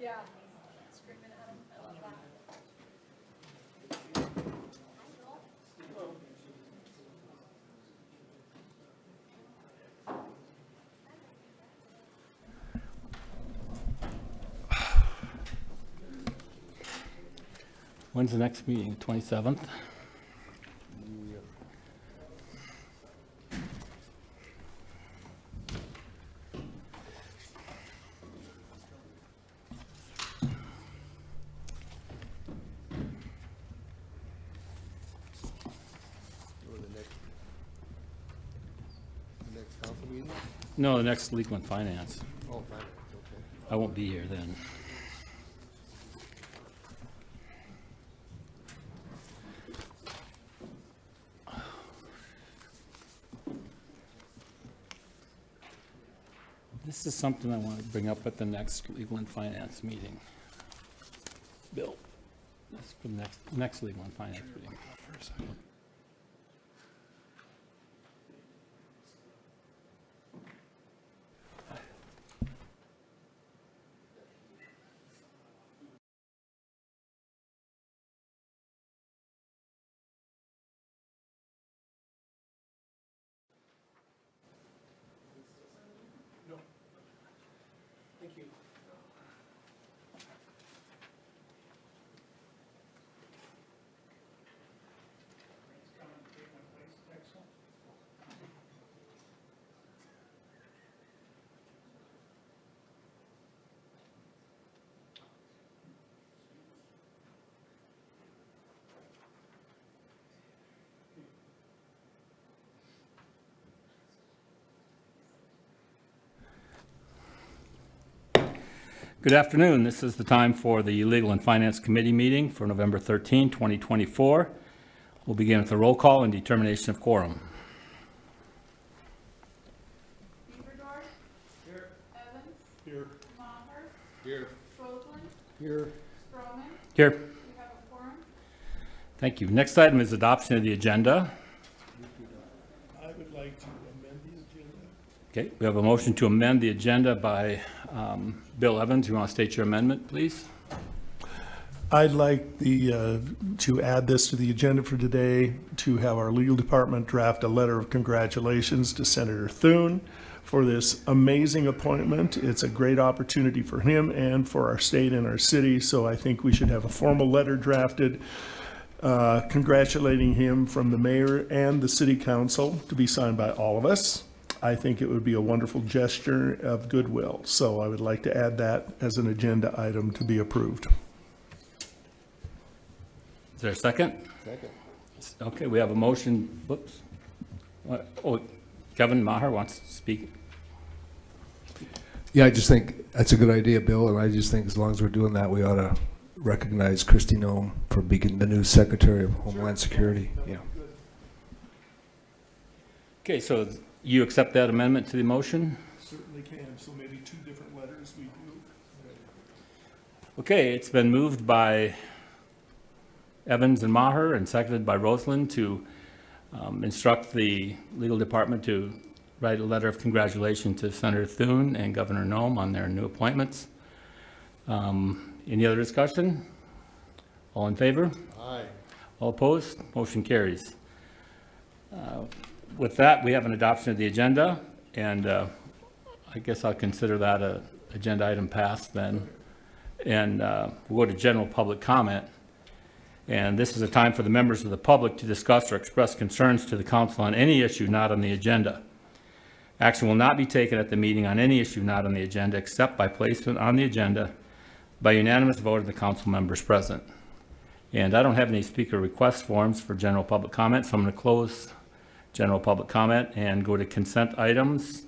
Yeah. Screaming at him. I love that. When's the next meeting? 27th? Or the next council meeting? No, the next legal and finance. Oh, finance, okay. I won't be here then. This is something I want to bring up at the next legal and finance meeting. Bill, that's for the next legal and finance meeting. Thank you. Good afternoon. This is the time for the Legal and Finance Committee meeting for November 13, 2024. We'll begin with a roll call and determination of quorum. Beaverdorf. Here. Evans. Here. Maher. Here. Roseland. Here. Stroman. Here. We have a quorum. Thank you. Next item is adoption of the agenda. I would like to amend the agenda. Okay, we have a motion to amend the agenda by Bill Evans. You want to state your amendment, please? I'd like to add this to the agenda for today, to have our legal department draft a letter of congratulations to Senator Thune for this amazing appointment. It's a great opportunity for him and for our state and our city, so I think we should have a formal letter drafted congratulating him from the mayor and the city council to be signed by all of us. I think it would be a wonderful gesture of goodwill, so I would like to add that as an agenda item to be approved. Is there a second? Second. Okay, we have a motion. Whoops. What? Oh, Kevin Maher wants to speak. Yeah, I just think that's a good idea, Bill, and I just think as long as we're doing that, we ought to recognize Christy Nome for being the new Secretary of Homeland Security. Yeah. Okay, so you accept that amendment to the motion? Certainly can, so maybe two different letters we do. Okay, it's been moved by Evans and Maher and seconded by Roseland to instruct the legal department to write a letter of congratulations to Senator Thune and Governor Nome on their new appointments. Any other discussion? All in favor? Aye. All opposed? Motion carries. With that, we have an adoption of the agenda, and I guess I'll consider that a agenda item passed then. And we'll go to general public comment. And this is a time for the members of the public to discuss or express concerns to the council on any issue not on the agenda. Action will not be taken at the meeting on any issue not on the agenda except by placement on the agenda by unanimous vote of the council members present. And I don't have any speaker request forms for general public comment, so I'm going to close general public comment and go to consent items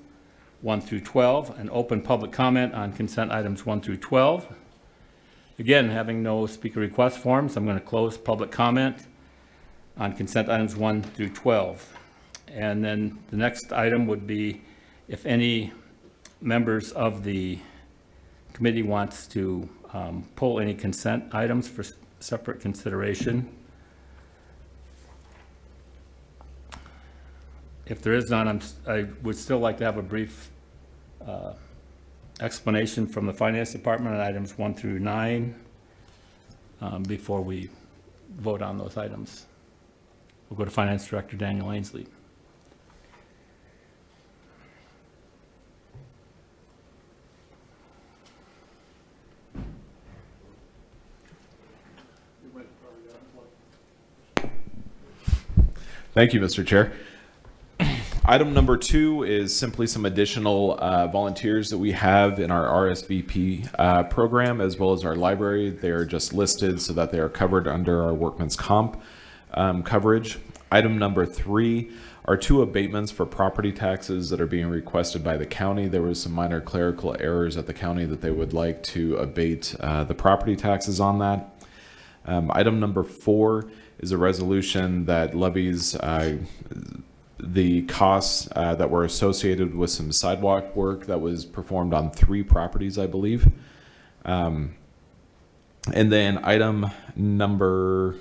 1 through 12 and open public comment on consent items 1 through 12. Again, having no speaker request forms, I'm going to close public comment on consent items 1 through 12. And then the next item would be if any members of the committee wants to pull any consent items for separate consideration. If there is none, I would still like to have a brief explanation from the Finance Department on items 1 through 9 before we vote on those items. We'll go to Finance Director Daniel Ainsley. Thank you, Mr. Chair. Item number 2 is simply some additional volunteers that we have in our RSVP program, as well as our library. They are just listed so that they are covered under our workman's comp coverage. Item number 3 are 2 abatements for property taxes that are being requested by the county. There was some minor clerical errors at the county that they would like to abate the property taxes on that. Item number 4 is a resolution that levies the costs that were associated with some sidewalk work that was performed on 3 properties, I believe. And then item number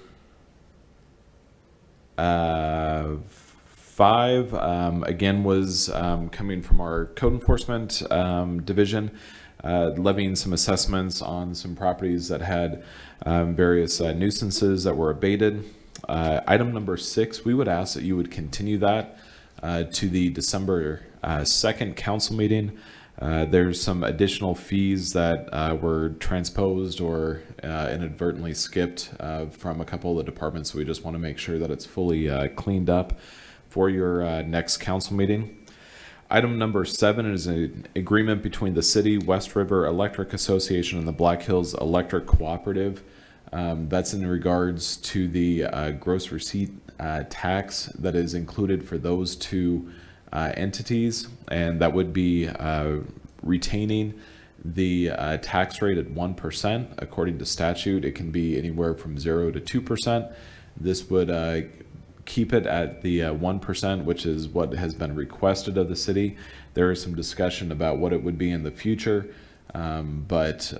5, again, was coming from our code enforcement division, levying some assessments on some properties that had various nuisances that were abated. Item number 6, we would ask that you would continue that to the December 2nd council meeting. There's some additional fees that were transposed or inadvertently skipped from a couple of the departments. So we just want to make sure that it's fully cleaned up for your next council meeting. Item number 7 is an agreement between the city, West River Electric Association, and the Black Hills Electric Cooperative. That's in regards to the gross receipt tax that is included for those 2 entities, and that would be retaining the tax rate at 1%. According to statute, it can be anywhere from 0 to 2%. This would keep it at the 1%, which is what has been requested of the city. There is some discussion about what it would be in the future. But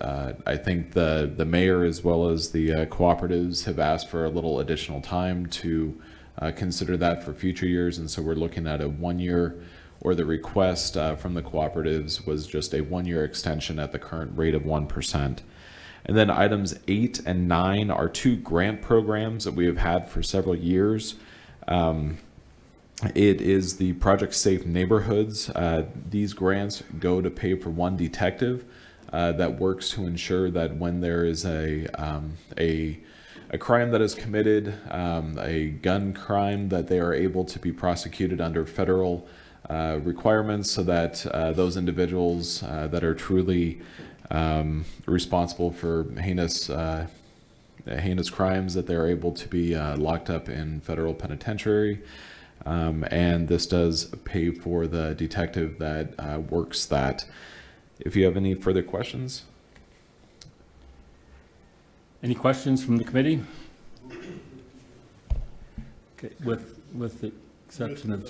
I think the mayor, as well as the cooperatives, have asked for a little additional time to consider that for future years. And so we're looking at a 1-year, or the request from the cooperatives was just a 1-year extension at the current rate of 1%. And then items 8 and 9 are 2 grant programs that we have had for several years. It is the Project Safe Neighborhoods. These grants go to pay for 1 detective that works to ensure that when there is a crime that is committed, a gun crime, that they are able to be prosecuted under federal requirements, so that those individuals that are truly responsible for heinous crimes, that they're able to be locked up in federal penitentiary. And this does pay for the detective that works that. If you have any further questions. Any questions from the committee? Okay, with the exception of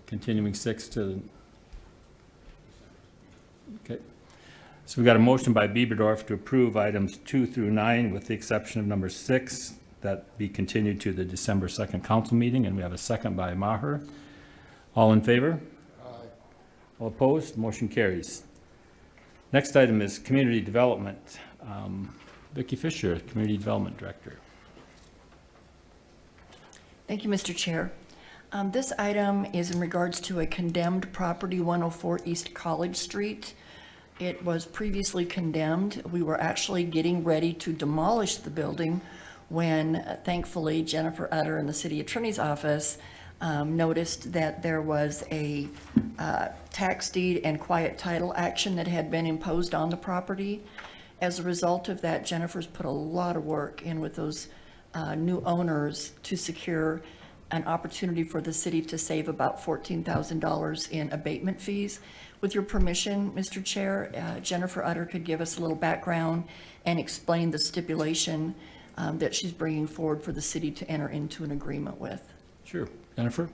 continuing 6 to... Okay. So we got a motion by Bieberdorf to approve items 2 through 9 with the exception of number 6, that be continued to the December 2nd council meeting, and we have a second by Maher. All in favor? Aye. All opposed? Motion carries. Next item is community development. Vicki Fisher, Community Development Director. Thank you, Mr. Chair. This item is in regards to a condemned property, 104 East College Street. It was previously condemned. We were actually getting ready to demolish the building when, thankfully, Jennifer Utter in the city attorney's office noticed that there was a tax deed and quiet title action that had been imposed on the property. As a result of that, Jennifer's put a lot of work in with those new owners to secure an opportunity for the city to save about $14,000 in abatement fees. With your permission, Mr. Chair, Jennifer Utter could give us a little background and explain the stipulation that she's bringing forward for the city to enter into an agreement with. Sure. Jennifer?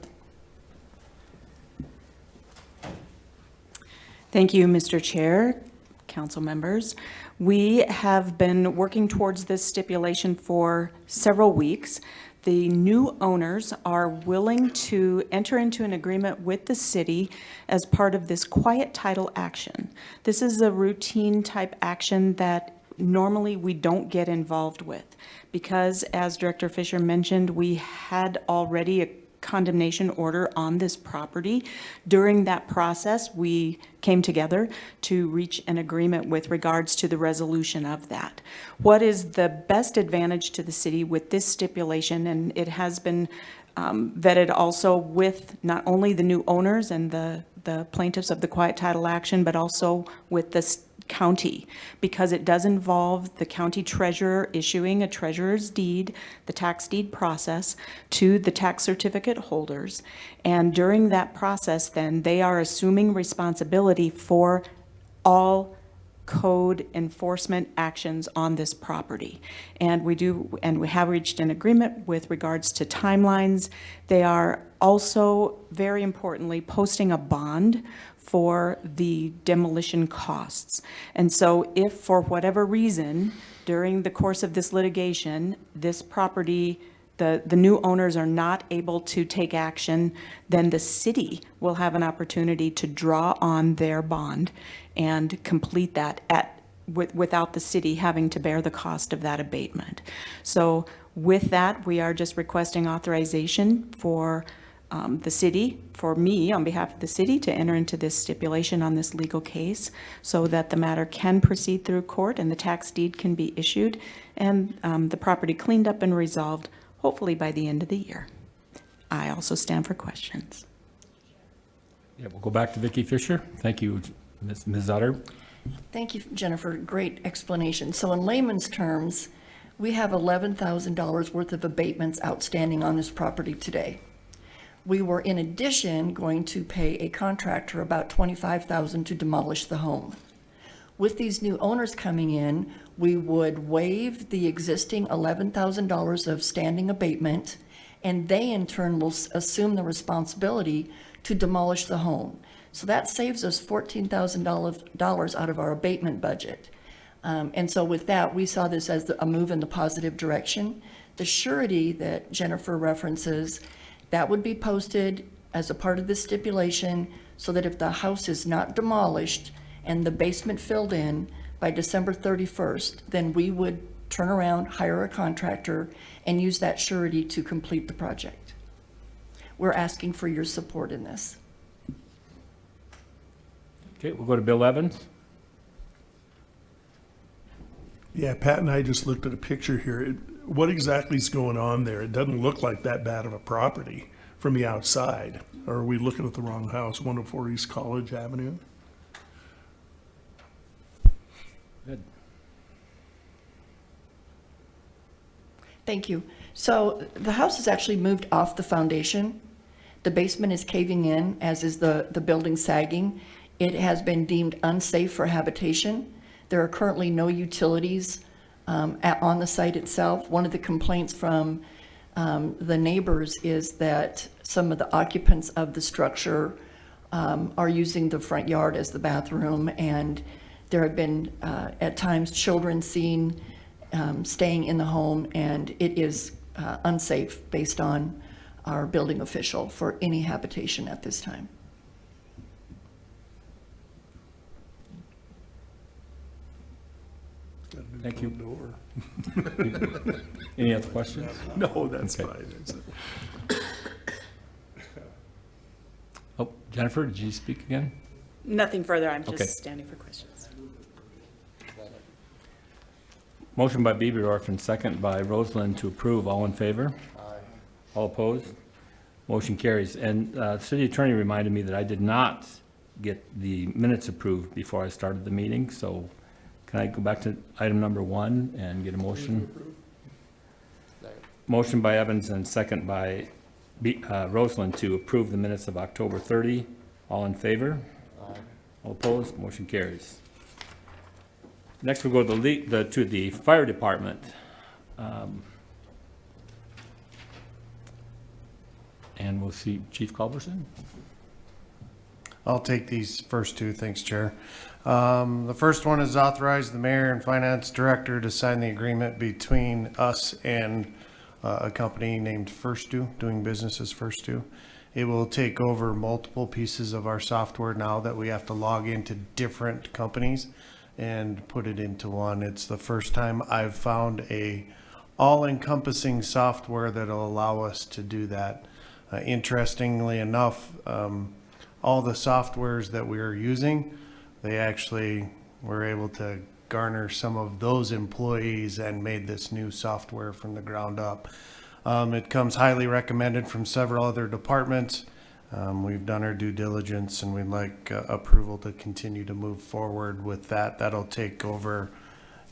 Thank you, Mr. Chair, council members. We have been working towards this stipulation for several weeks. the new owners are willing to enter into an agreement with the city as part of this quiet title action. This is a routine type action that normally we don't get involved with because, as Director Fisher mentioned, we had already a condemnation order on this property. During that process, we came together to reach an agreement with regards to the resolution of that. What is the best advantage to the city with this stipulation, and it has been vetted also with not only the new owners and the plaintiffs of the quiet title action, but also with the county, because it does involve the county treasurer issuing a treasurer's deed, the tax deed process, to the tax certificate holders. And during that process, then, they are assuming responsibility for all code enforcement actions on this property. And we have reached an agreement with regards to timelines. They are also, very importantly, posting a bond for the demolition costs. And so if for whatever reason, during the course of this litigation, this property, the new owners are not able to take action, then the city will have an opportunity to draw on their bond and complete that without the city having to bear the cost of that abatement. So with that, we are just requesting authorization for the city, for me, on behalf of the city, to enter into this stipulation on this legal case so that the matter can proceed through court and the tax deed can be issued and the property cleaned up and resolved, hopefully by the end of the year. I also stand for questions. Yeah, we'll go back to Vicki Fisher. Thank you, Ms. Utter. Thank you, Jennifer. Great explanation. So in layman's terms, we have $11,000 worth of abatements outstanding on this property today. We were, in addition, going to pay a contractor about $25,000 to demolish the home. With these new owners coming in, we would waive the existing $11,000 of standing abatement, and they in turn will assume the responsibility to demolish the home. So that saves us $14,000 out of our abatement budget. And so with that, we saw this as a move in the positive direction. The surety that Jennifer references, that would be posted as a part of the stipulation so that if the house is not demolished and the basement filled in by December 31st, then we would turn around, hire a contractor, and use that surety to complete the project. We're asking for your support in this. Okay, we'll go to Bill Evans. Yeah, Pat and I just looked at a picture here. What exactly is going on there? It doesn't look like that bad of a property from the outside. Or are we looking at the wrong house, 104 East College Avenue? Good. Thank you. So the house is actually moved off the foundation. The basement is caving in, as is the building sagging. It has been deemed unsafe for habitation. There are currently no utilities on the site itself. One of the complaints from the neighbors is that some of the occupants of the structure are using the front yard as the bathroom, and there have been at times children seen staying in the home, and it is unsafe based on our building official for any habitation at this time. Thank you. Door. Any other questions? No, that's Okay. fine. Oh, Jennifer, did you speak again? Nothing further, I'm Okay. just standing for questions. Motion by Bieberdorf and second by Roseland to approve. All in favor? All opposed? Motion carries. And the city attorney reminded me that I did not get the minutes approved before I started the meeting, so can I go back to item number 1 and get a motion? Motion by Evans and second by Roseland to approve the minutes of October 30. All in favor? All opposed? Motion carries. Next, we'll go to the fire department. And we'll see Chief Culberson. I'll take these first two, thanks, Chair. The first one is authorize the mayor and finance director to sign the agreement between us and a company named Firstdo, doing business as Firstdo. It will take over multiple pieces of our software now that we have to log into different companies and put it into one. It's the first time I've found a all-encompassing software that'll allow us to do that. Interestingly enough, all the softwares that we are using, they actually were able to garner some of those employees and made this new software from the ground up. It comes highly recommended from several other departments. We've done our due diligence and we'd like approval to continue to move forward with that. That'll take over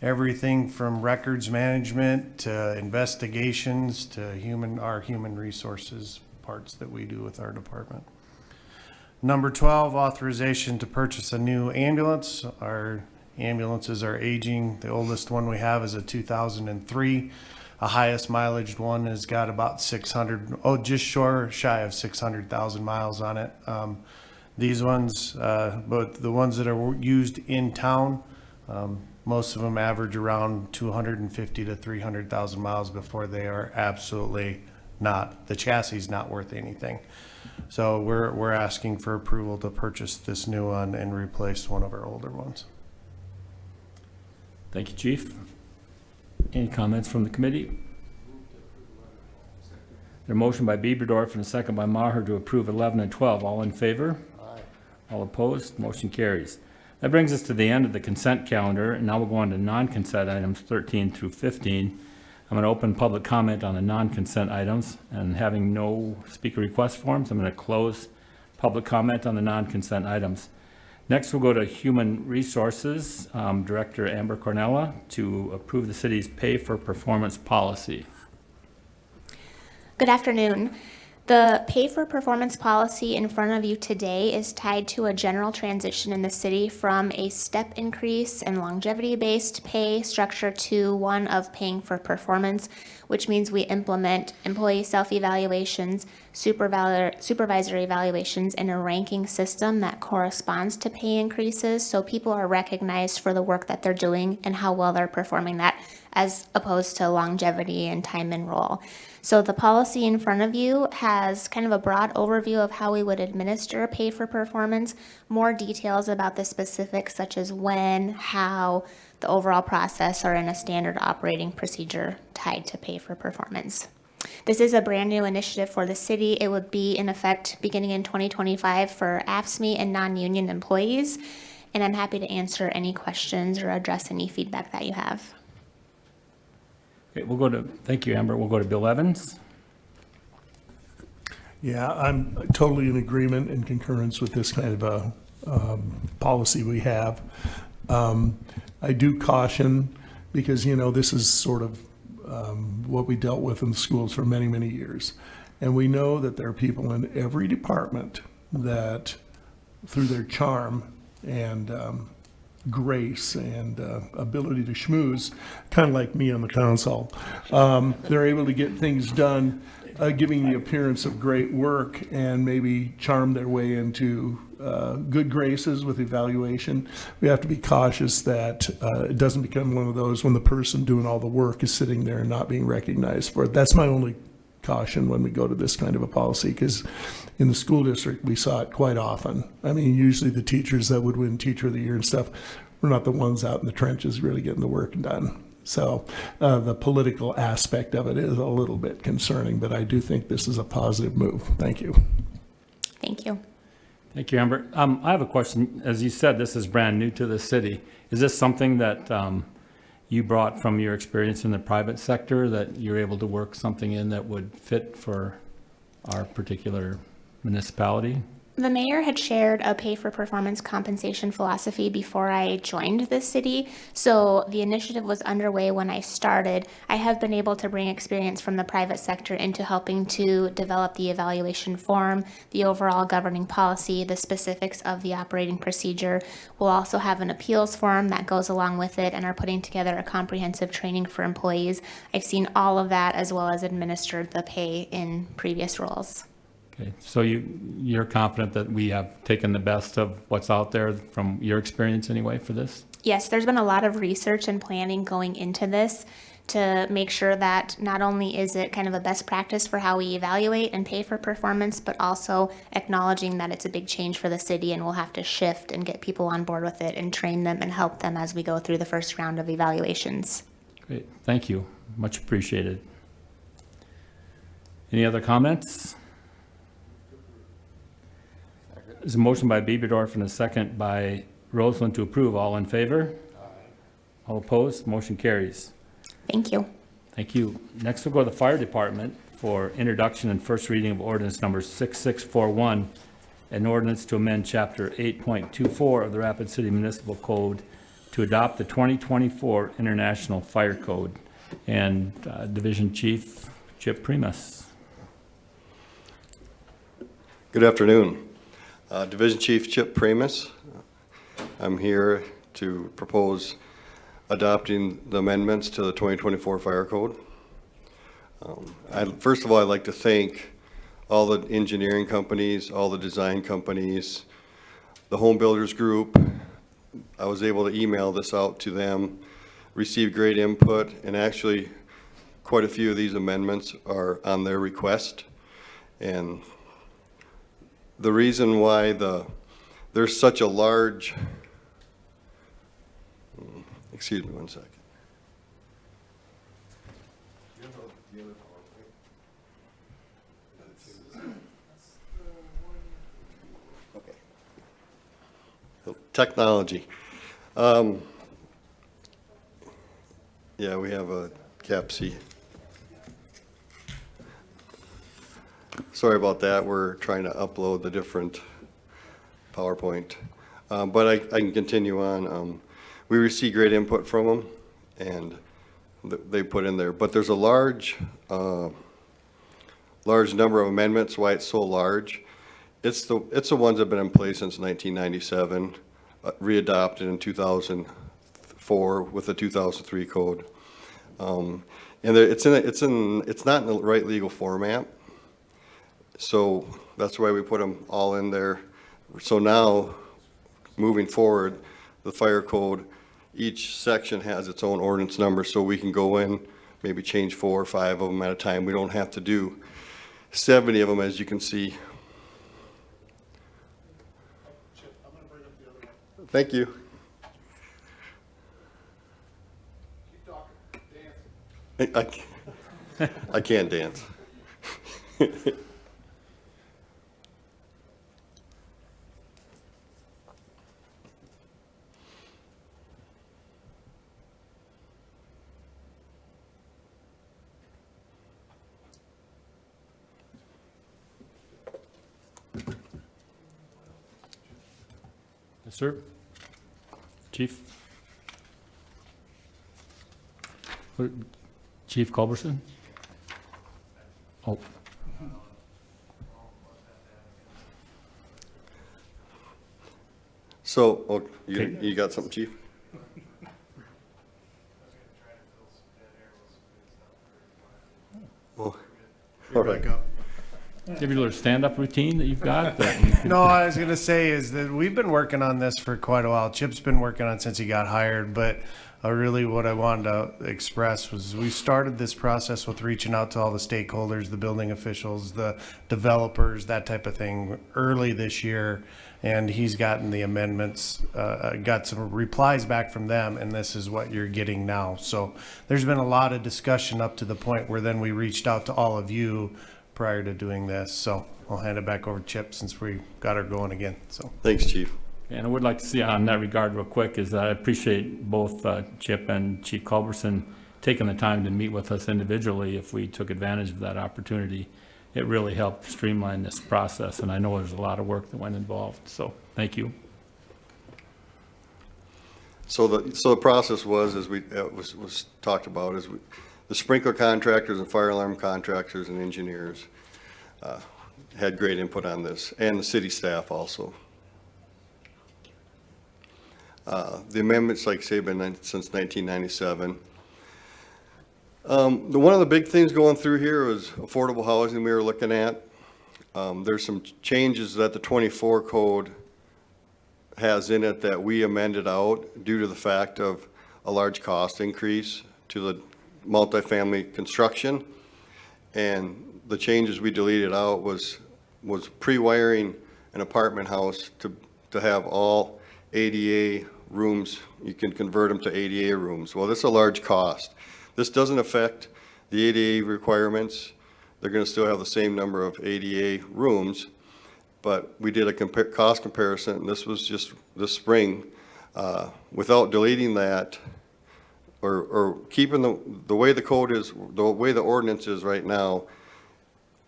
everything from records management to investigations to our human resources parts that we do with our department. Number 12, authorization to purchase a new ambulance. Our ambulances are aging. The oldest one we have is a 2003. The highest mileaged one has got about just shy of 600,000 miles on it. These ones, but the ones that are used in town, most of them average around 250 to 300,000 miles before they are absolutely not, the chassis is not worth anything. So we're asking for approval to purchase this new one and replace one of our older ones. Thank you, Chief. Any comments from the committee? There's a motion by Bieberdorf and a second by Maher to approve 11 and 12. All in favor? Aye. All opposed? Motion carries. That brings us to the end of the consent calendar, and now we'll go on to non-consent items 13 through 15. I'm going to open public comment on the non-consent items, and having no speaker request forms, I'm going to close public comment on the non-consent items. Next, we'll go to Human Resources, Director Amber Cornella, to approve the city's pay for performance policy. Good afternoon. The pay for performance policy in front of you today is tied to a general transition in the city from a step increase and longevity-based pay structure to one of paying for performance, which means we implement employee self-evaluations, supervisory evaluations, and a ranking system that corresponds to pay increases, so people are recognized for the work that they're doing and how well they're performing that, as opposed to longevity and time in role. So the policy in front of you has kind of a broad overview of how we would administer pay for performance, more details about the specifics such as when, how, the overall process are in a standard operating procedure tied to pay for performance. This is a brand new initiative for the city. It would be in effect beginning in 2025 for AFSCME and non-union employees, and I'm happy to answer any questions or address any feedback that you have. Okay, thank you, Amber. We'll go to Bill Evans. Yeah, I'm totally in agreement and concurrence with this kind of a policy we have. I do caution because, this is sort of what we dealt with in the schools for many, many years. And we know that there are people in every department that, through their charm and grace and ability to schmooze, kind of like me on the council, they're able to get things done, giving the appearance of great work and maybe charm their way into good graces with evaluation. We have to be cautious that it doesn't become one of those when the person doing all the work is sitting there and not being recognized for it. That's my only caution when we go to this kind of a policy, because in the school district we saw it quite often. I mean, usually the teachers that would win Teacher of the Year and stuff were not the ones out in the trenches really getting the work done. So the political aspect of it is a little bit concerning, but I do think this is a positive move. Thank you. Thank you. Thank you, Amber. I have a question. As you said, this is brand new to the city. Is this something that you brought from your experience in the private sector, that you're able to work something in that would fit for our particular municipality? The mayor had shared a pay for performance compensation philosophy before I joined the city, so the initiative was underway when I started. I have been able to bring experience from the private sector into helping to develop the evaluation form, the overall governing policy, the specifics of the operating procedure. We'll also have an appeals form that goes along with it and are putting together a comprehensive training for employees. I've seen all of that as well as administered the pay in previous roles. Okay, so you're confident that we have taken the best of what's out there from your experience anyway for this? Yes, there's been a lot of research and planning going into this to make sure that not only is it kind of a best practice for how we evaluate and pay for performance, but also acknowledging that it's a big change for the city and we'll have to shift and get people on board with it and train them and help them as we go through the first round of evaluations. Great, thank you. Much appreciated. Any other comments? There's a motion by Bieberdorf and a second by Roseland to approve. All in favor? All opposed? Motion carries. Thank you. Thank you. Next, we'll go to the fire department for introduction and first reading of ordinance number 6641, an ordinance to amend chapter 8.24 of the Rapid City Municipal Code to adopt the 2024 International Fire Code. And Division Chief Chip Primus. Good afternoon. Division Chief Chip Primus. I'm here to propose adopting the amendments to the 2024 Fire Code. First of all, I'd like to thank all the engineering companies, all the design companies, the home builders group. I was able to email this out to them, received great input, and actually quite a few of these amendments are on their request. And the reason why there's such a large, excuse me one second. Okay. Technology. Yeah, we have a Cap C. Sorry about that. We're trying to upload the different PowerPoint. But I can continue on. We received great input from them, and they put in there. But there's a large number of amendments. Why it's so large? It's the ones that have been in place since 1997, readopted in 2004 with the 2003 code. And it's not in the right legal format. So that's why we put them all in there. So now, moving forward, the fire code, each section has its own ordinance number, so we can go in, maybe change 4 or 5 of them at a time. We don't have to do 70 of them, as you can see. Thank you. Keep talking. I can't dance. Yes, sir. Chief? Chief Culberson? Oh. So, Okay. you got something, Chief? Well, all right. Do you have your little stand-up routine that you've got? That you can- No, I was gonna say is that we've been working on this for quite a while. Chip's been working on it since he got hired, but really what I wanted to express was we started this process with reaching out to all the stakeholders, the building officials, the developers, that type of thing, early this year. And he's gotten the amendments, got some replies back from them, and this is what you're getting now. So there's been a lot of discussion up to the point where then we reached out to all of you prior to doing this. So I'll hand it back over to Chip since we got her going again. So Thanks, Chief. And I would like to see on that regard real quick is that I appreciate both Chip and Chief Culberson taking the time to meet with us individually. If we took advantage of that opportunity, it really helped streamline this process, and I know there's a lot of work that went involved, so thank you. So the process was, as was talked about, the sprinkler contractors and fire alarm contractors and engineers had great input on this, and the city staff also. The amendments, like I say, have been since 1997. One of the big things going through here was affordable housing we were looking at. There's some changes that the 24 code has in it that we amended out due to the fact of a large cost increase to multifamily construction. And the changes we deleted out was pre-wiring an apartment house to have all ADA rooms. You can convert them to ADA rooms. Well, this is a large cost. This doesn't affect the ADA requirements. They're going to still have the same number of ADA rooms, but we did a cost comparison, and this was just this spring. Without deleting that, or keeping the way the code is, the way the ordinance is right now,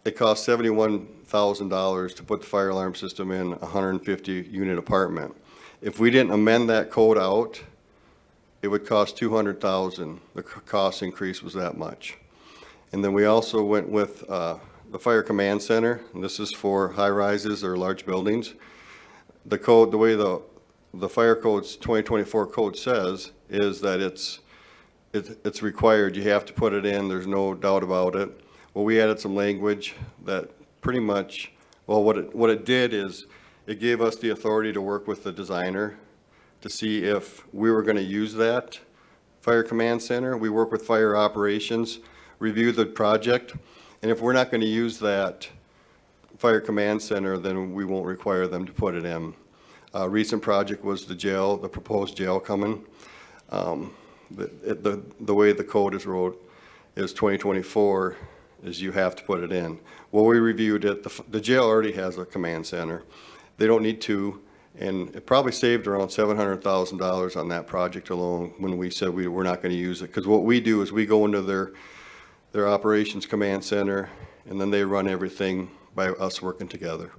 it costs $71,000 to put the fire alarm system in a 150-unit apartment. If we didn't amend that code out, it would cost $200,000. The cost increase was that much. And then we also went with the Fire Command Center, and this is for high-rises or large buildings. The code, the way the Fire Code's 2024 code says, is that it's required. You have to put it in. There's no doubt about it. Well, we added some language that pretty much, well, what it did is it gave us the authority to work with the designer to see if we were going to use that Fire Command Center. We work with fire operations, review the project, and if we're not going to use that Fire Command Center, then we won't require them to put it in. A recent project was the jail, the proposed jail coming. The way the code is wrote is 2024 is you have to put it in. Well, we reviewed it. The jail already has a command center. They don't need to, and it probably saved around $700,000 on that project alone when we said we're not going to use it. Because what we do is we go into their operations command center, and then they run everything by us working together.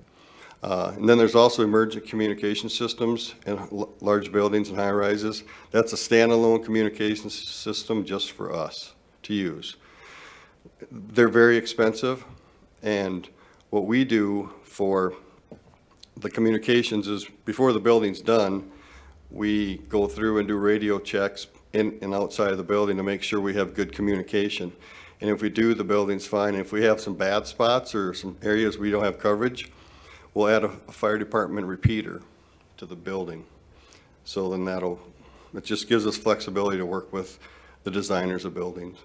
And then there's also emergent communication systems in large buildings and high rises. That's a standalone communication system just for us to use. They're very expensive, and what we do for the communications is before the building's done, we go through and do radio checks in and outside of the building to make sure we have good communication. And if we do, the building's fine. If we have some bad spots or some areas we don't have coverage, we'll add a fire department repeater to the building. So then it just gives us flexibility to work with the designers of buildings.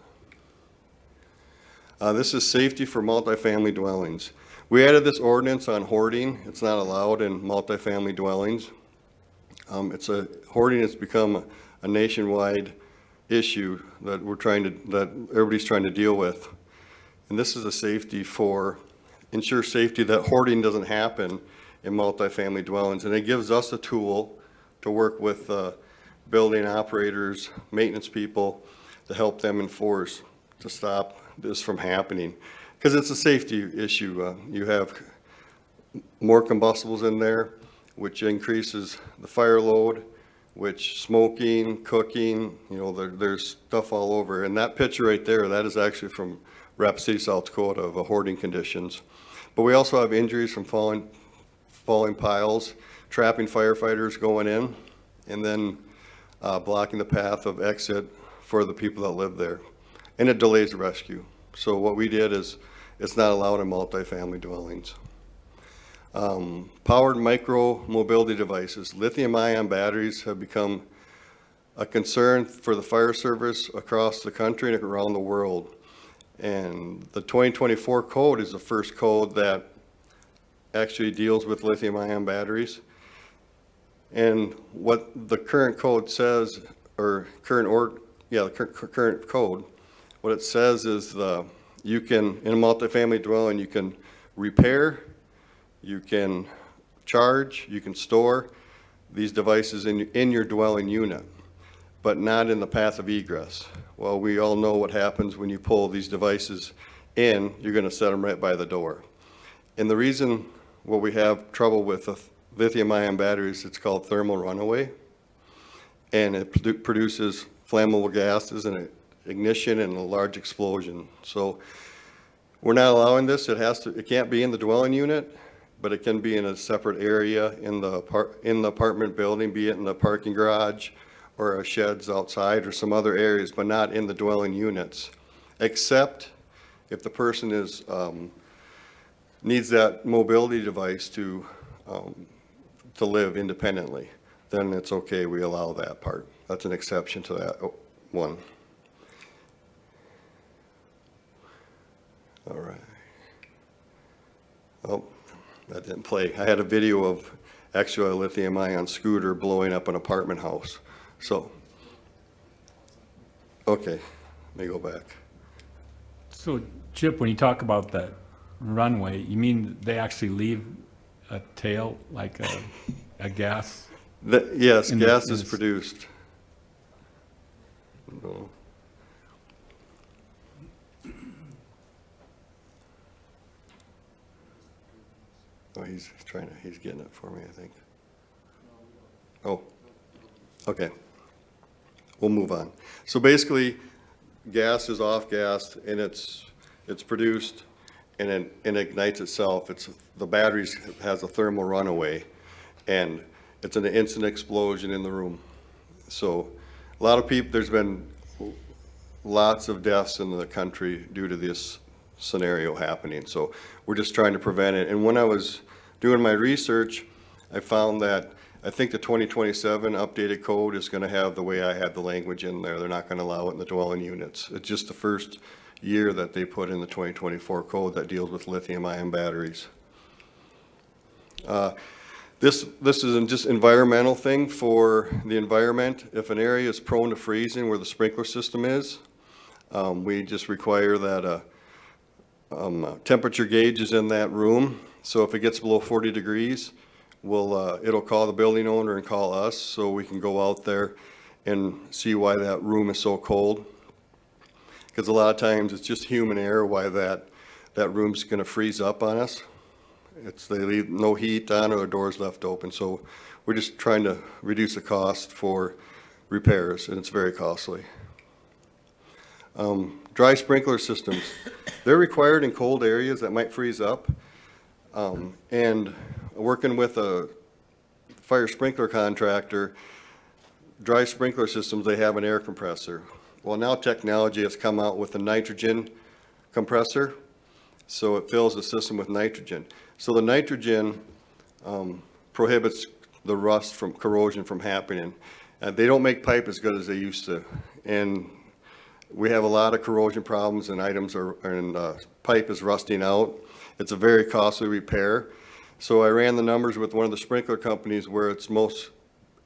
This is safety for multifamily dwellings. We added this ordinance on hoarding. It's not allowed in multifamily dwellings. Hoarding has become a nationwide issue that everybody's trying to deal with. And this is a safety ensure safety that hoarding doesn't happen in multifamily dwellings. And it gives us a tool to work with building operators, maintenance people, to help them enforce, to stop this from happening. Because it's a safety issue. You have more combustibles in there, which increases the fire load, which smoking, cooking, there's stuff all over. And that picture right there, that is actually from Rapid City, South Dakota, of hoarding conditions. But we also have injuries from falling piles, trapping firefighters going in, and then blocking the path of exit for the people that live there. And it delays the rescue. So what we did is it's not allowed in multifamily dwellings. Powered micro mobility devices. Lithium-ion batteries have become a concern for the fire service across the country and around the world. And the 2024 code is the first code that actually deals with lithium-ion batteries. And what the current code says, or current code, what it says is you can, in a multifamily dwelling, you can repair, you can charge, you can store these devices in your dwelling unit, but not in the path of egress. Well, we all know what happens when you pull these devices in, you're going to set them right by the door. And the reason what we have trouble with the lithium-ion batteries, it's called thermal runaway, and it produces flammable gases and ignition and a large explosion. So we're not allowing this. It can't be in the dwelling unit, but it can be in a separate area in the apartment building, be it in the parking garage or sheds outside or some other areas, but not in the dwelling units, except if the person needs that mobility device to live independently, then it's okay. We allow that part. That's an exception to that one. All right. Oh, that didn't play. I had a video of actually a lithium-ion scooter blowing up an apartment house. So, okay, let me go back. So Chip, when you talk about that runway, you mean they actually leave a tail, like a gas? Yes, In the- gas in is the- produced. No. Oh, he's getting it for me, I think. Oh, okay. We'll move on. So basically, gas is off-gassed, and it's produced, and it ignites itself. The batteries has a thermal runaway, and it's an instant explosion in the room. So a lot of people, there's been lots of deaths in the country due to this scenario happening. So we're just trying to prevent it. And when I was doing my research, I found that I think the 2027 updated code is going to have the way I had the language in there. They're not going to allow it in the dwelling units. It's just the first year that they put in the 2024 code that deals with lithium-ion batteries. This is just environmental thing for the environment. If an area is prone to freezing where the sprinkler system is, we just require that temperature gauge is in that room. So if it gets below 40 degrees, it'll call the building owner and call us so we can go out there and see why that room is so cold. Because a lot of times it's just human error why that room's going to freeze up on us. They leave no heat on or the doors left open. So we're just trying to reduce the cost for repairs, and it's very costly. Dry sprinkler systems, they're required in cold areas that might freeze up. And working with a fire sprinkler contractor, dry sprinkler systems, they have an air compressor. Well, now technology has come out with a nitrogen compressor, so it fills the system with nitrogen. So the nitrogen prohibits the rust from corrosion from happening. They don't make pipe as good as they used to. And we have a lot of corrosion problems, and pipe is rusting out. It's a very costly repair. So I ran the numbers with one of the sprinkler companies where it's most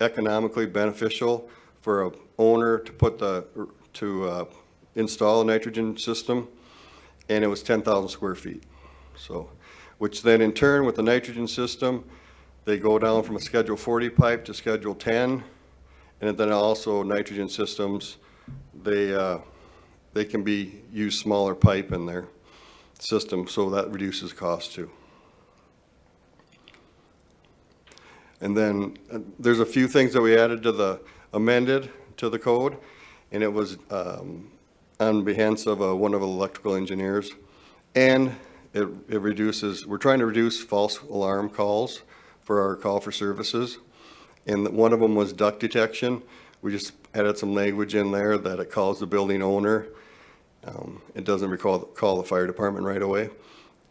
economically beneficial for a owner to install a nitrogen system, and it was 10,000 square feet. So, which then in turn with the nitrogen system, they go down from a Schedule 40 pipe to Schedule 10, and then also nitrogen systems, they can use smaller pipe in their system, so that reduces cost too. And then there's a few things that we added to the amended to the code, and it was on behest of one of the electrical engineers. And it reduces, we're trying to reduce false alarm calls for our call for services. And one of them was duct detection. We just added some language in there that it calls the building owner. It doesn't call the fire department right away.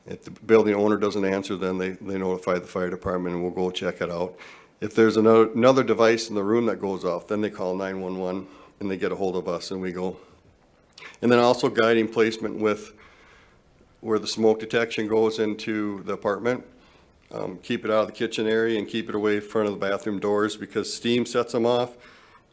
If the building owner doesn't answer, then they notify the fire department and we'll go check it out. If there's another device in the room that goes off, then they call 911 and they get a hold of us and we go. And then also guiding placement with where the smoke detection goes into the apartment. Keep it out of the kitchen area and keep it away in front of the bathroom doors because steam sets them off.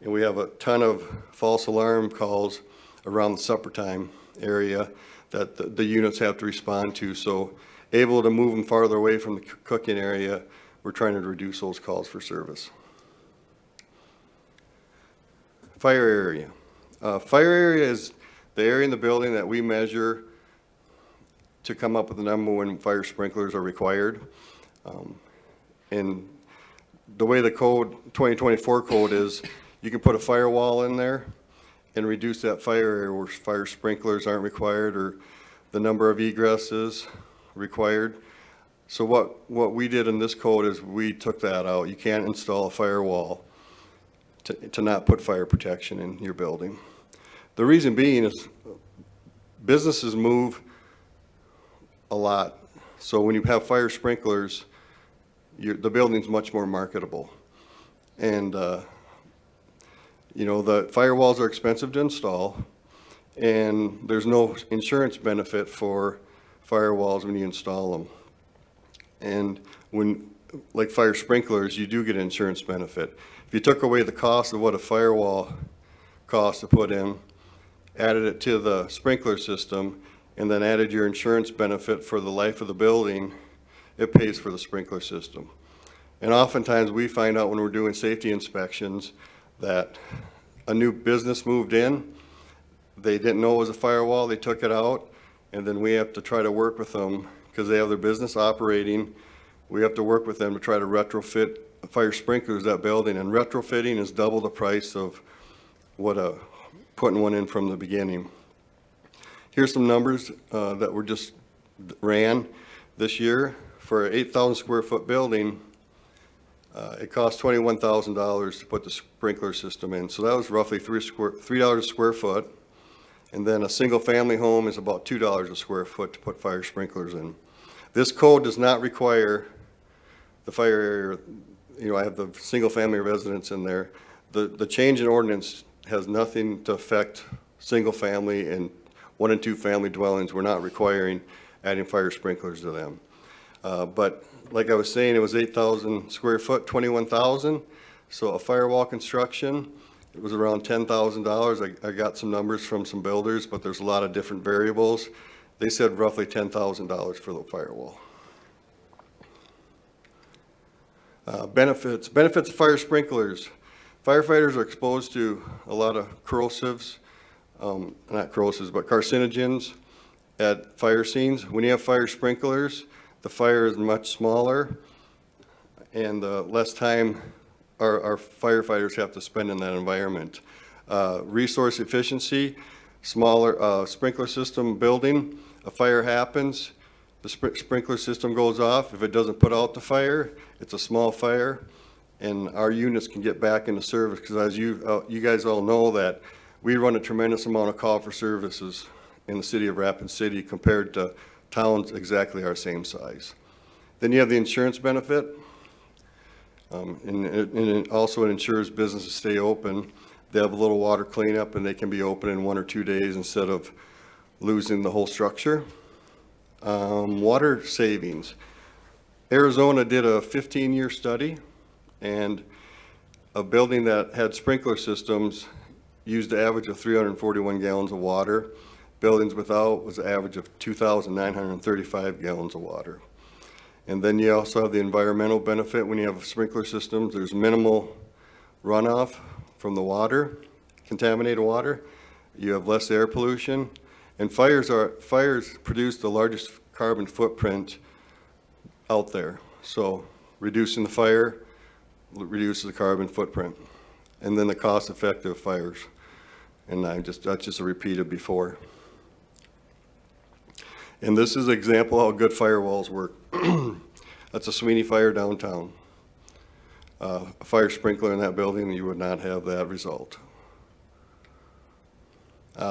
And we have a ton of false alarm calls around the supper time area that the units have to respond to. So able to move them farther away from the cooking area, we're trying to reduce those calls for service. Fire area. Fire area is the area in the building that we measure to come up with the number when fire sprinklers are required. And the way the code, 2024 code is, you can put a firewall in there and reduce that fire area where fire sprinklers aren't required or the number of egresses required. So what we did in this code is we took that out. You can't install a firewall to not put fire protection in your building. The reason being is businesses move a lot. So when you have fire sprinklers, the building's much more marketable. And you know, the firewalls are expensive to install, and there's no insurance benefit for firewalls when you install them. And when, like fire sprinklers, you do get an insurance benefit. If you took away the cost of what a firewall costs to put in, added it to the sprinkler system, and then added your insurance benefit for the life of the building, it pays for the sprinkler system. And oftentimes we find out when we're doing safety inspections that a new business moved in, they didn't know it was a firewall, they took it out, and then we have to try to work with them because they have their business operating. We have to work with them to try to retrofit fire sprinklers that building, and retrofitting is double the price of what putting one in from the beginning. Here's some numbers that were just ran this year. For an 8,000 square foot building, it cost $21,000 to put the sprinkler system in. So that was roughly $3 a square foot. And then a single family home is about $2 a square foot to put fire sprinklers in. This code does not require the fire area, I have the single family residence in there. The change in ordinance has nothing to affect single family and 1 and 2 family dwellings. We're not requiring adding fire sprinklers to them. But like I was saying, it was 8,000 square foot, 21,000. So a firewall construction, it was around $10,000. I got some numbers from some builders, but there's a lot of different variables. They said roughly $10,000 for the firewall. Benefits of fire sprinklers. Firefighters are exposed to a lot of corrosives, not corrosives, but carcinogens at fire scenes. When you have fire sprinklers, the fire is much smaller and less time our firefighters have to spend in that environment. Resource efficiency, smaller sprinkler system building, a fire happens, the sprinkler system goes off. If it doesn't put out the fire, it's a small fire, and our units can get back into service, because as you guys all know that we run a tremendous amount of call for services in the city of Rapid City compared to towns exactly our same size. Then you have the insurance benefit, and also it ensures businesses stay open. They have a little water cleanup and they can be open in 1 or 2 days instead of losing the whole structure. Water savings. Arizona did a 15-year study, and a building that had sprinkler systems used an average of 341 gallons of water. Buildings without was an average of 2,935 gallons of water. And then you also have the environmental benefit. When you have sprinkler systems, there's minimal runoff from the water, contaminated water. You have less air pollution. And fires produce the largest carbon footprint out there. So reducing the fire reduces the carbon footprint. And then the cost-effective fires. And that's just a repeat of before. And this is an example of how good firewalls work. That's a Sweeney Fire downtown. A fire sprinkler in that building, you would not have that result.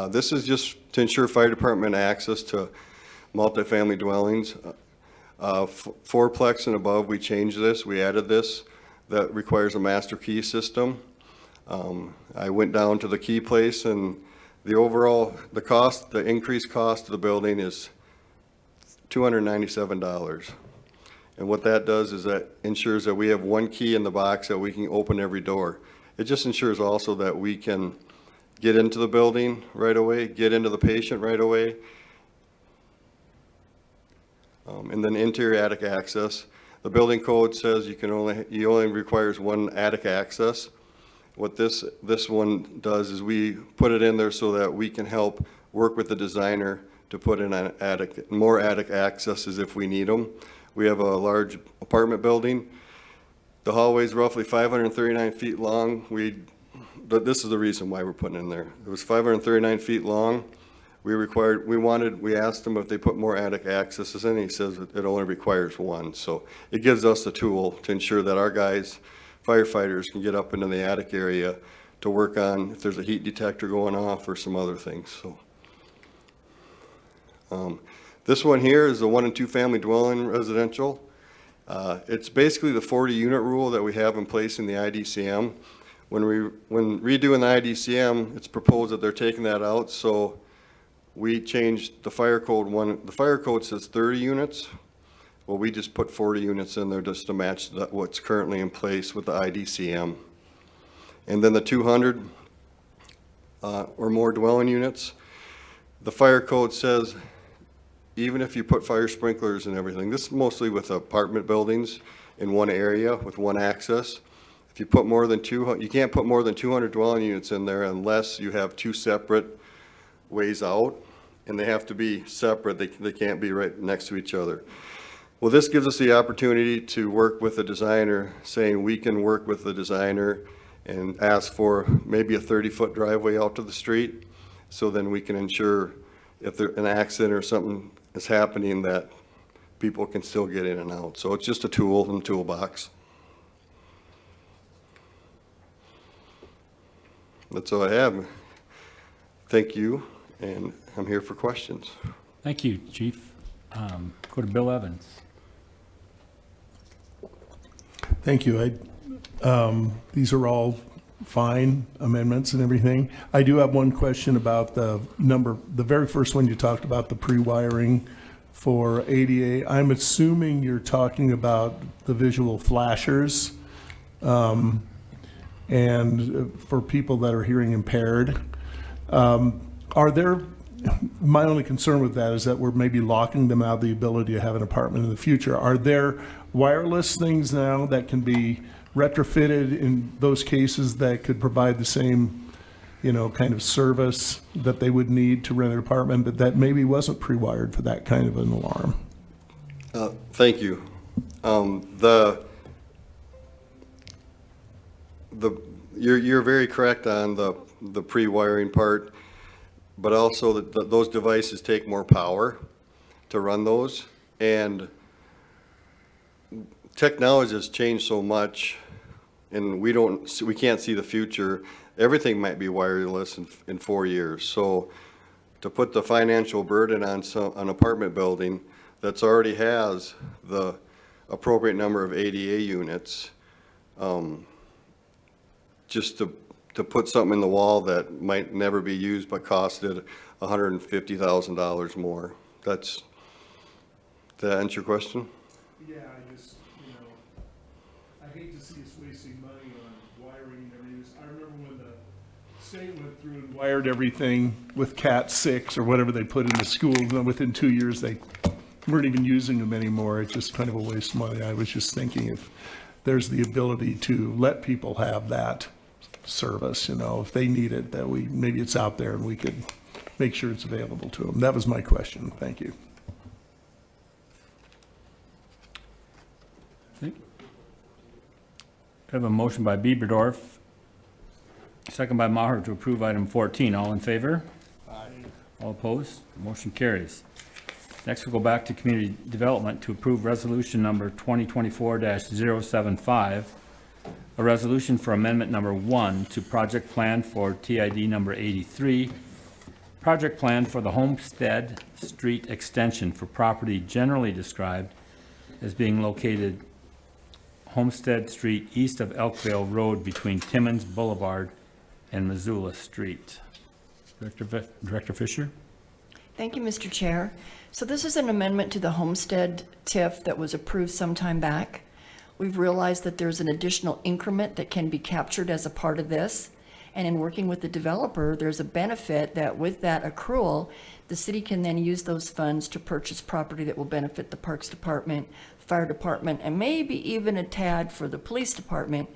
This is just to ensure fire department access to multifamily dwellings. Fourplex and above, we changed this, we added this. That requires a master key system. I went down to the key place, and the increased cost of the building is $297. And what that does is that ensures that we have one key in the box that we can open every door. It just ensures also that we can get into the building right away, get into the patient right away. And then interior attic access. The building code says you only requires one attic access. What this one does is we put it in there so that we can help work with the designer to put in an more attic accesses if we need them. We have a large apartment building. The hallway is roughly 539 feet long. This is the reason why we're putting it in there. It was 539 feet long. We asked them if they put more attic accesses in. He says it only requires one. So it gives us the tool to ensure that our guys, firefighters, can get up into the attic area to work on if there's a heat detector going off or some other things. So. This one here is the 1 and 2 family dwelling residential. It's basically the 40 unit rule that we have in place in the IDCM. When redoing the IDCM, it's proposed that they're taking that out, so we changed the fire code the fire code says 30 units. Well, we just put 40 units in there just to match what's currently in place with the IDCM. And then the 200 or more dwelling units, the fire code says even if you put fire sprinklers and everything, this is mostly with apartment buildings in one area with one access. If you put more than 200, you can't put more than 200 dwelling units in there unless you have two separate ways out, and they have to be separate. They can't be right next to each other. Well, this gives us the opportunity to work with the designer, saying we can work with the designer and ask for maybe a 30-foot driveway out to the street, so then we can ensure if there's an accident or something is happening that people can still get in and out. So it's just a tool in the toolbox. That's all I have. Thank you, and I'm here for questions. Thank you, Chief. Go to Bill Evans. Thank you. These are all fine amendments and everything. I do have one question about the very first one you talked about, the pre-wiring for ADA. I'm assuming you're talking about the visual flashers, and for people that are hearing impaired. My only concern with that is that we're maybe locking them out of the ability to have an apartment in the future. Are there wireless things now that can be retrofitted in those cases that could provide the same, kind of service that they would need to rent an apartment, but that maybe wasn't pre-wired for that kind of an alarm? Thank you. You're very correct on the pre-wiring part, but also that those devices take more power to run those, and technology has changed so much, and we can't see the future. Everything might be wireless in 4 years. So to put the financial burden on an apartment building that's already has the appropriate number of ADA units, just to put something in the wall that might never be used but costed $150,000 more. Did that answer your question? Yeah, I hate to see us wasting money on wiring and everything. I remember when the state went through and wired everything with Cat 6 or whatever they put in the schools, and then within 2 years they weren't even using them anymore. It's just kind of a waste of money. I was just thinking if there's the ability to let people have that service, if they need it, that maybe it's out there and we could make sure it's available to them. That was my question. Thank you. I have a motion by Bieberdorf, second by Maher to approve item 14. All in favor? Aye. All opposed? Motion carries. Next, we'll go back to community development to approve resolution number 2024-075, a resolution for amendment number 1 to project plan for TID number 83, project plan for the Homestead Street extension for property generally described as being located Homestead Street east of Elkvale Road between Timmins Boulevard and Missoula Street. Director Fisher? Thank you, Mr. Chair. So this is an amendment to the Homestead TIF that was approved some time back. We've realized that there's an additional increment that can be captured as a part of this. And in working with the developer, there's a benefit that with that accrual, the city can then use those funds to purchase property that will benefit the Parks Department, Fire Department, and maybe even a tad for the Police Department.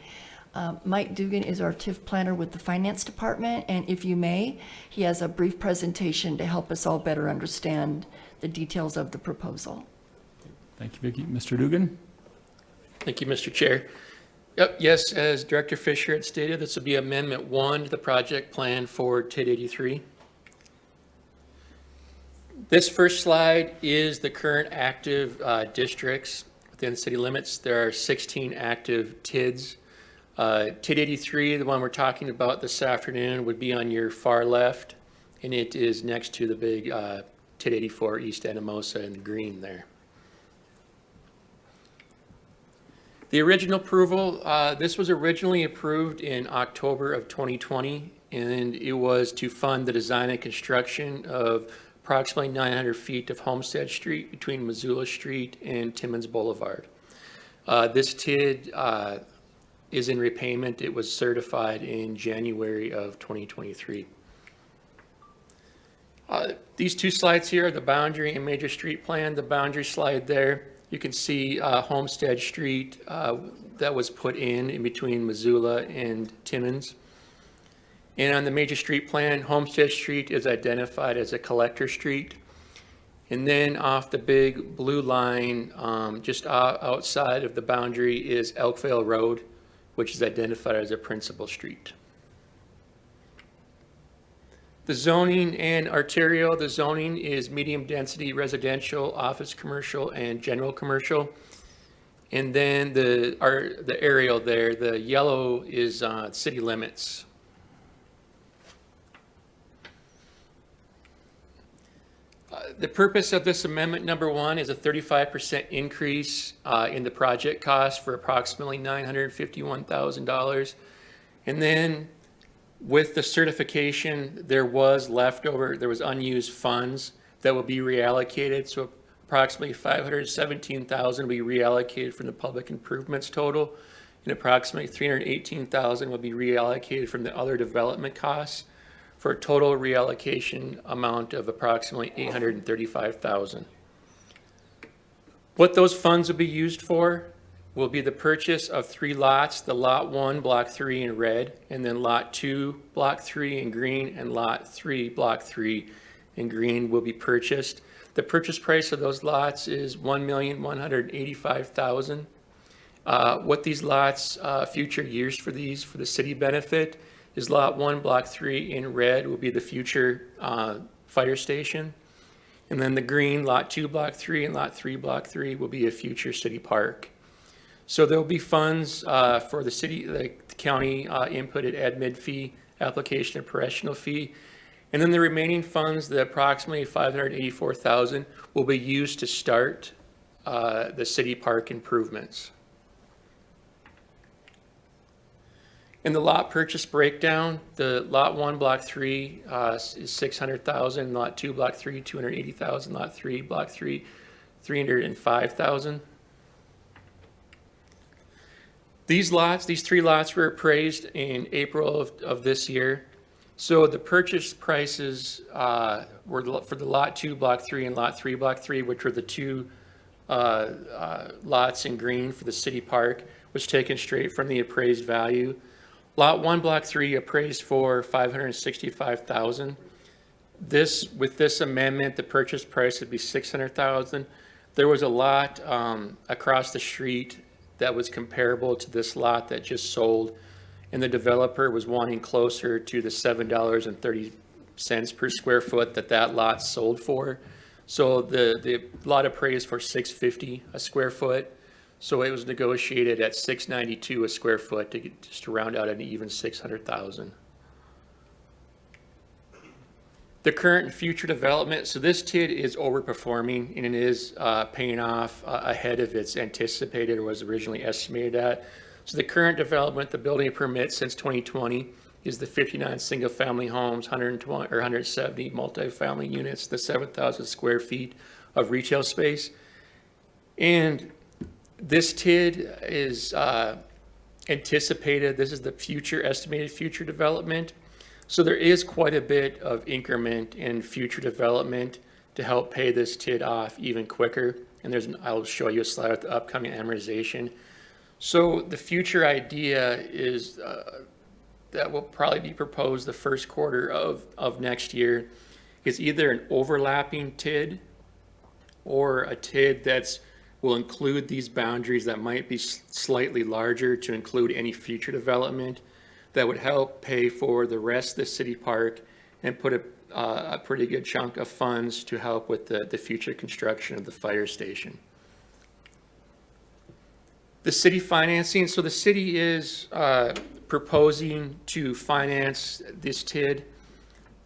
Mike Dugan is our TIF planner with the Finance Department, and if you may, he has a brief presentation to help us all better understand the details of the proposal. Thank you, Vicki. Mr. Dugan? Thank you, Mr. Chair. Yep, yes, as Director Fisher had stated, this will be Amendment 1 to the project plan for TID 83. This first slide is the current active districts within the city limits. There are 16 active TIDs. TID 83, the one we're talking about this afternoon, would be on your far left, and it is next to the big TID 84 East Anamosa in the green there. The original approval, this was originally approved in October of 2020, and it was to fund the design and construction of approximately 900 feet of Homestead Street between Missoula Street and Timmins Boulevard. This TID is in repayment. It was certified in January of 2023. These two slides here are the boundary and major street plan. The boundary slide there, you can see Homestead Street that was put in between Missoula and Timmins. And on the major street plan, Homestead Street is identified as a collector street. And then off the big blue line, just outside of the boundary is Elkvale Road, which is identified as a principal street. The zoning and arterial, the zoning is medium density residential, office commercial, and general commercial. And then the aerial there, the yellow is city limits. The purpose of this amendment, number one, is a 35% increase in the project cost for approximately $951,000. And then with the certification, there was unused funds that will be reallocated. So approximately $517,000 will be reallocated from the public improvements total, and approximately $318,000 will be reallocated from the other development costs, for a total reallocation amount of approximately $835,000. What those funds will be used for will be the purchase of 3 lots, the Lot 1, Block 3 in red, and then Lot 2, Block 3 in green, and Lot 3, Block 3 in green will be purchased. The purchase price of those lots is $1,185,000. What these lots, future use for the city benefit, is Lot 1, Block 3 in red will be the future fire station. And then the green, Lot 2, Block 3, and Lot 3, Block 3 will be a future city park. So there'll be funds for the city, the county inputted admin fee, application and professional fee. And then the remaining funds, the approximately $584,000, will be used to start the city park improvements. In the lot purchase breakdown, the Lot 1, Block 3 is $600,000, Lot 2, Block 3, $280,000, Lot 3, Block 3, $305,000. These 3 lots were appraised in April of this year. So the purchase prices were for the Lot 2, Block 3 and Lot 3, Block 3, which were the 2 lots in green for the city park, was taken straight from the appraised value. Lot 1, Block 3 appraised for $565,000. With this amendment, the purchase price would be $600,000. There was a lot across the street that was comparable to this lot that just sold, and the developer was wanting closer to the $7.30 per square foot that lot sold for. So the lot appraised for $650 a square foot. So it was negotiated at $692 a square foot just to round out an even $600,000. The current and future development, so this TID is overperforming and it is paying off ahead of its anticipated or was originally estimated at. So the current development, the building permit since 2020 is the 59 single family homes, 170 multifamily units, the 7,000 square feet of retail space. And this TID is anticipated, this is the estimated future development. So there is quite a bit of increment in future development to help pay this TID off even quicker. And I'll show you a slide with the upcoming amortization. So the future idea is that will probably be proposed the first quarter of next year is either an overlapping TID or a TID will include these boundaries that might be slightly larger to include any future development that would help pay for the rest of the city park and put a pretty good chunk of funds to help with the future construction of the fire station. The city financing, so the city is proposing to finance this TID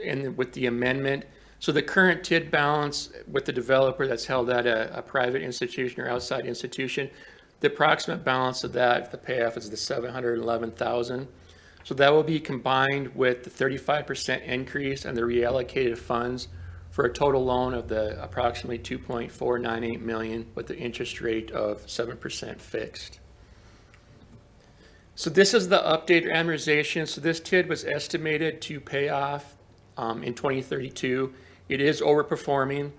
and with the amendment. So the current TID balance with the developer that's held at a private institution or outside institution, the approximate balance of that, the payoff is the $711,000. So that will be combined with the 35% increase and the reallocated funds for a total loan of the approximately 2.498 million with the interest rate of 7% fixed. So this is the updated amortization. So this TID was estimated to pay off in 2032. It is overperforming.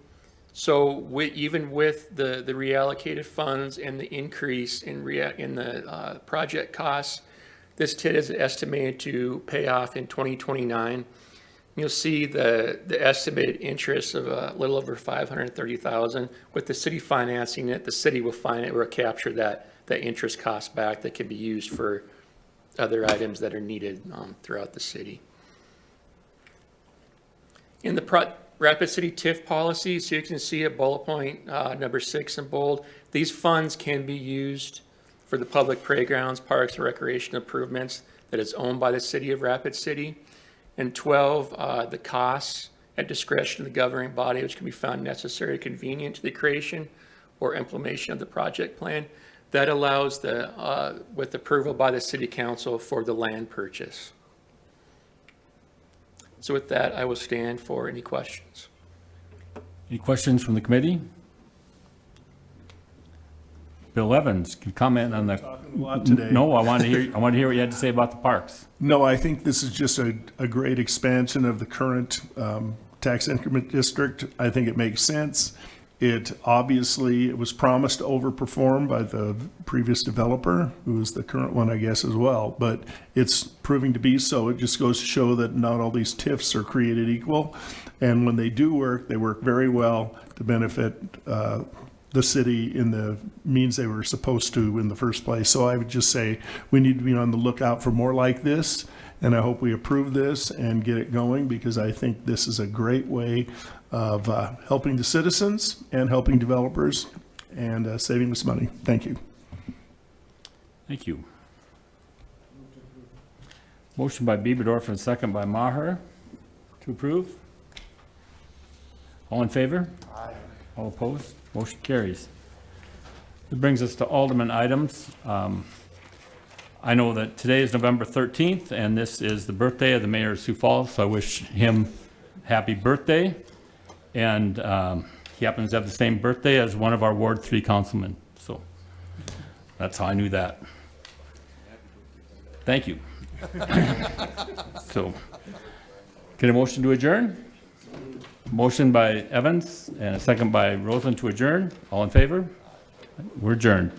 So even with the reallocated funds and the increase in the project costs, this TID is estimated to pay off in 2029. You'll see the estimated interest of a little over $530,000. With the city financing it, the city will capture that interest cost back that can be used for other items that are needed throughout the city. In the Rapid City TIF policy, so you can see at bullet point number 6 in bold, these funds can be used for the public playgrounds, parks, and recreation improvements that is owned by the city of Rapid City. And 12, the costs at discretion of the governing body, which can be found necessary or convenient to the creation or implementation of the project plan. That allows with approval by the city council for the land purchase. So with that, I will stand for any questions. Any questions from the committee? Bill Evans, can you comment on the? Talking a lot today. No, I want to hear what you had to say about the parks. No, I think this is just a great expansion of the current tax increment district. I think it makes sense. It was promised to overperform by the previous developer, who is the current one, I guess, as well. But it's proving to be so. It just goes to show that not all these TIFs are created equal. And when they do work, they work very well to benefit the city in the means they were supposed to in the first place. So I would just say we need to be on the lookout for more like this. And I hope we approve this and get it going, because I think this is a great way of helping the citizens and helping developers and saving us money. Thank you. Thank you. Motion by Bieberdorf and second by Maher to approve. All in favor? Aye. All opposed? Motion carries. It brings us to Alderman items. I know that today is November 13th, and this is the birthday of the mayor of Sioux Falls, so I wish him happy birthday. And he happens to have the same birthday as one of our Ward 3 councilmen, so that's how I knew that. Thank you. So, get a motion to adjourn? Motion by Evans and a second by Rosen to adjourn. All in favor? We're adjourned.